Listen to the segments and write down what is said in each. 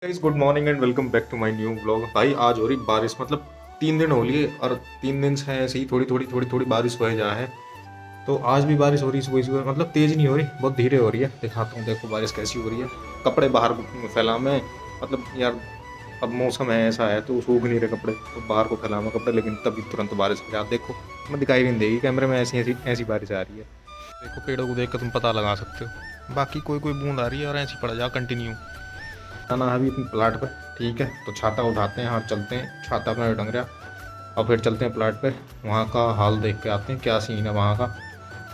Guys good morning and welcome back to my new blog. भाई आज हो रही बारिश, मतलब 3 दिन हो लिए और 3 दिन से ऐसे ही थोड़ी थोड़ी बारिश हो जा है। तो आज भी बारिश हो रही है सुबह सुबह, मतलब तेज़ नहीं हो रही, बहुत धीरे हो रही है। दिखाता हूँ, देखो बारिश कैसी हो रही है। कपड़े बाहर फैला मैं, मतलब यार अब मौसम है ऐसा है तो सूख नहीं रहे कपड़े, तो बाहर को फैला मैं कपड़े, लेकिन तभी तुरंत बारिश हो जाए। आप देखो, मैं दिखाई नहीं देगी कैमरे में, ऐसी ऐसी ऐसी बारिश आ रही है। देखो पेड़ों को देख कर तुम पता लगा सकते हो। बाकी कोई कोई बूंद आ रही है और ऐसी पड़ जा कंटिन्यू। आना है अभी अपने प्लाट पर, ठीक है। तो छाता उठाते हैं और चलते हैं, छाता अपना टंग रहा, और फिर चलते हैं प्लाट पे। वहाँ का हाल देख के आते हैं क्या सीन है वहाँ का।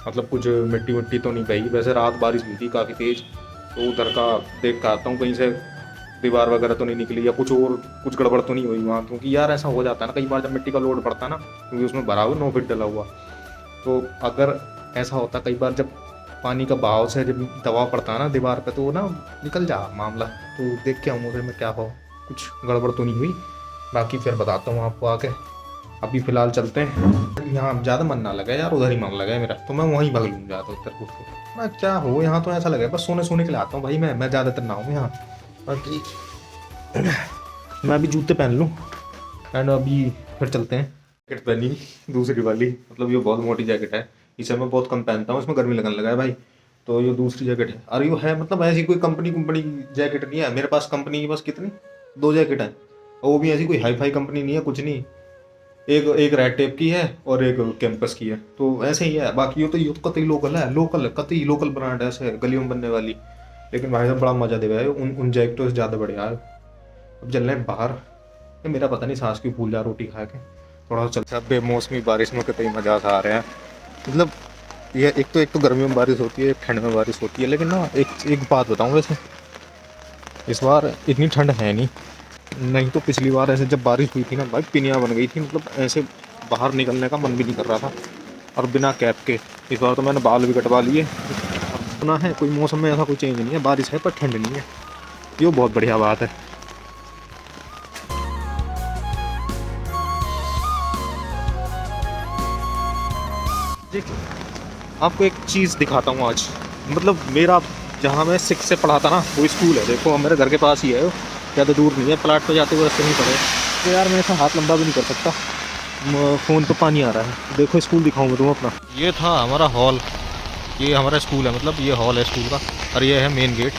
मतलब कुछ मिट्टी मिट्टी तो नहीं गई, वैसे रात बारिश हुई थी काफ़ी तेज़, तो उधर का देख के आता हूँ कहीं से दीवार वगैरह तो नहीं निकली या कुछ और कुछ गड़बड़ तो नहीं हुई वहाँ। क्योंकि यार ऐसा हो जाता है ना कई बार जब मिट्टी का लोड पड़ता है ना, क्योंकि उसमें भरा हुआ 9 फीट डला हुआ, तो अगर ऐसा होता कई बार जब पानी का बहाव से जब दबाव पड़ता है ना दीवार पे, तो वो ना निकल जा मामला। तो देख के आऊँ उधर में क्या हो, कुछ गड़बड़ तो नहीं हुई। बाकी फिर बताता हूँ आपको आके। अभी फ़िलहाल चलते हैं, यहाँ ज़्यादा मन ना लगा यार, उधर ही मन लगा है मेरा, तो मैं वहीं भाग लूँ ज़्यादा उधर कुछ को। मैं क्या हो यहाँ तो ऐसा लगा बस सोने सोने के लिए आता हूँ भाई, मैं ज़्यादातर ना हूँ यहाँ। बाकी मैं अभी जूते पहन लूँ एंड अभी फिर चलते हैं। जैकेट पहनी दूसरी वाली, मतलब ये बहुत मोटी जैकेट है, इसे मैं बहुत कम पहनता हूँ, इसमें गर्मी लगने लगा है भाई। तो ये दूसरी जैकेट है, और ये है मतलब ऐसी कोई कंपनी जैकेट नहीं है मेरे पास। कंपनी की बस कितनी 2 जैकेट है, और वो भी ऐसी कोई हाई फाई कंपनी नहीं है, कुछ नहीं। एक एक रेड टेप की है और एक कैंपस की है, तो ऐसे ही है। बाकी ये तो कतई लोकल है, लोकल कतई लोकल ब्रांड है, ऐसे गलियों में बनने वाली। लेकिन भाई साहब बड़ा मजा देगा है, उन जैकेटों से ज़्यादा बढ़िया है। अब चल रहे हैं बाहर। ये मेरा पता नहीं सांस क्यों फूल जा रोटी खा के। थोड़ा सा चलता है, बेमौसमी बारिश में कतई मजा सा आ रहा है। मतलब ये एक तो गर्मियों में बारिश होती है, एक ठंड में बारिश होती है, लेकिन ना एक एक बात बताऊँ, वैसे इस बार इतनी ठंड है नहीं। नहीं तो पिछली बार ऐसे जब बारिश हुई थी ना भाई, पिनिया बन गई थी, मतलब ऐसे बाहर निकलने का मन भी नहीं कर रहा था। और बिना कैप के इस बार तो मैंने बाल भी कटवा लिए। अपना है कोई मौसम में ऐसा कोई चेंज नहीं है, बारिश है पर ठंड नहीं है, ये बहुत बढ़िया बात है। आपको एक चीज़ दिखाता हूँ आज। मतलब मेरा जहाँ मैं 6 से पढ़ा था ना वो स्कूल है, देखो मेरे घर के पास ही है, ज़्यादा दूर नहीं है, प्लाट पे जाते हुए रास्ते नहीं पड़े। तो यार मैं ऐसा हाथ लंबा भी नहीं कर सकता, फ़ोन पे पानी आ रहा है। देखो स्कूल दिखाऊँ मैं तुम्हें अपना। ये था हमारा हॉल, ये हमारा स्कूल है, मतलब ये हॉल है स्कूल का, और ये है मेन गेट।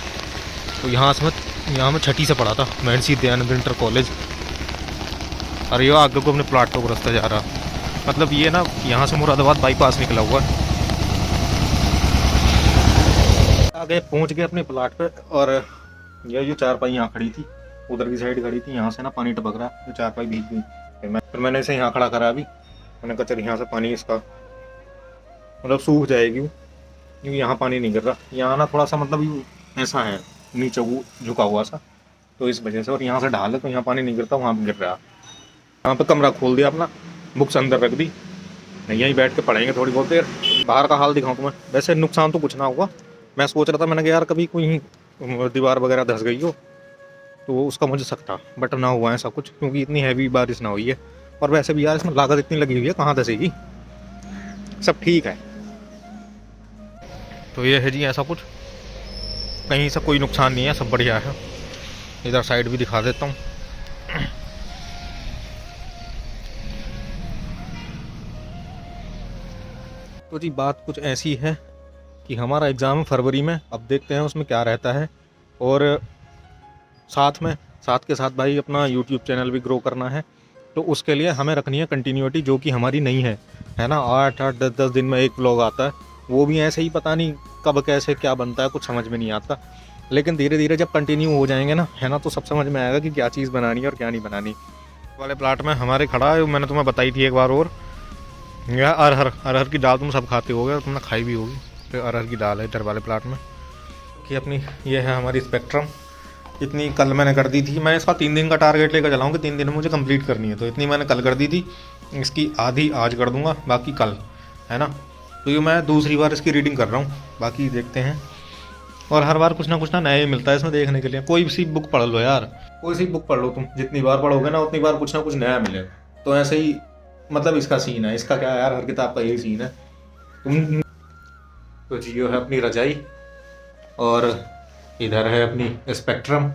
तो यहाँ मैं 6ठी से पढ़ा था, महर्षि दयानंद इंटर कॉलेज। और ये आगे को अपने प्लाट को रास्ता जा रहा, मतलब ये ना यहाँ से मुरादाबाद बाईपास निकला हुआ है। आगे पहुँच गए अपने प्लाट पे, और ये जो चारपाई यहाँ खड़ी थी, उधर की साइड खड़ी थी, यहाँ से ना पानी टपक रहा, जो चारपाई भीग गई। फिर मैंने इसे यहाँ खड़ा करा अभी, मैंने कहा चल यहाँ से पानी इसका मतलब सूख जाएगी, क्योंकि यहाँ पानी नहीं गिर रहा। यहाँ ना थोड़ा सा मतलब ऐसा है नीचे वो झुका हुआ सा, तो इस वजह से, और यहाँ से ढाल है तो यहाँ पानी नहीं गिरता, वहाँ गिर रहा। यहाँ पे कमरा खोल दिया अपना, बुक्स अंदर रख दी, नहीं यहीं बैठ के पढ़ेंगे थोड़ी बहुत देर। बाहर का हाल दिखाऊँ तुम्हें, वैसे नुकसान तो कुछ ना हुआ। मैं सोच रहा था, मैंने कहा यार कभी कोई दीवार वगैरह धंस गई हो तो उसका मुझे सकता, बट ना हुआ ऐसा कुछ, क्योंकि इतनी हैवी बारिश ना हुई है। और वैसे भी यार इसमें लागत इतनी लगी हुई है, कहाँ धंसेगी, सब ठीक है। तो ये है जी ऐसा कुछ, कहीं से कोई नुकसान नहीं है, सब बढ़िया है। इधर साइड भी दिखा देता हूँ। तो जी बात कुछ ऐसी है कि हमारा एग्ज़ाम फरवरी में, अब देखते हैं उसमें क्या रहता है। और साथ के साथ भाई अपना यूट्यूब चैनल भी ग्रो करना है, तो उसके लिए हमें रखनी है कंटिन्यूटी, जो कि हमारी नहीं है ना। 8-8 10-10 दिन में एक व्लॉग आता है, वो भी ऐसे ही पता नहीं कब कैसे क्या बनता है, कुछ समझ में नहीं आता। लेकिन धीरे धीरे जब कंटिन्यू हो जाएंगे ना, है ना, तो सब समझ में आएगा कि क्या चीज़ बनानी है और क्या नहीं बनानी। वाले प्लाट में हमारे खड़ा है, मैंने तुम्हें बताई थी एक बार, और यह अरहर की दाल तुम सब खाते होगे और तुमने खाई भी होगी। तो अरहर की दाल है इधर वाले प्लाट में कि अपनी, ये है हमारी स्पेक्ट्रम। इतनी कल मैंने कर दी थी, मैं इसका 3 दिन का टारगेट लेकर चला हूँ कि 3 दिन में मुझे कंप्लीट करनी है, तो इतनी मैंने कल कर दी थी, इसकी आधी आज कर दूंगा, बाकी कल, है ना। तो ये मैं दूसरी बार इसकी रीडिंग कर रहा हूँ, बाकी देखते हैं। और हर बार कुछ ना नया मिलता है इसमें देखने के लिए। कोई सी बुक पढ़ लो यार, कोई सी बुक पढ़ लो तुम, जितनी बार पढ़ोगे ना उतनी बार कुछ ना कुछ नया मिलेगा। तो ऐसे ही मतलब इसका सीन है, इसका क्या है यार, हर किताब का यही सीन है। तुम तो जियो है अपनी रजाई, और इधर है अपनी स्पेक्ट्रम,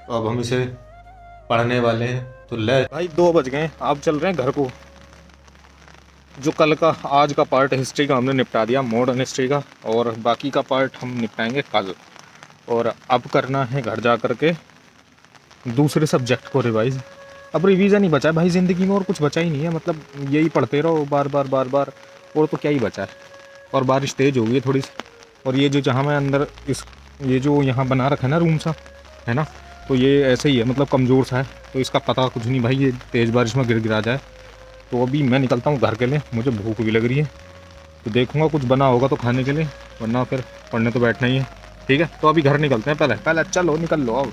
तो अब हम इसे पढ़ने वाले हैं। तो ले भाई 2 बज गए, आप चल रहे हैं घर को। जो कल का आज का पार्ट हिस्ट्री का हमने निपटा दिया, मॉडर्न हिस्ट्री का, और बाकी का पार्ट हम निपटाएंगे कल। और अब करना है घर जा कर के दूसरे सब्जेक्ट को रिवाइज। अब रिवीजन ही बचा है भाई ज़िंदगी में, और कुछ बचा ही नहीं है। मतलब यही पढ़ते रहो बार बार बार बार, और तो क्या ही बचा है। और बारिश तेज़ हो गई है थोड़ी सी, और ये जो जहाँ मैं अंदर ये जो यहाँ बना रखा है ना रूम सा, है ना, तो ये ऐसे ही है, मतलब कमज़ोर सा है, तो इसका पता कुछ नहीं भाई, ये तेज़ बारिश में गिरा जाए। तो अभी मैं निकलता हूँ घर के लिए, मुझे भूख भी लग रही है, तो देखूँगा कुछ बना होगा तो खाने के लिए, वरना फिर पढ़ने तो बैठना ही है। ठीक है, तो अभी घर निकलते हैं, पहले चलो निकल लो अब।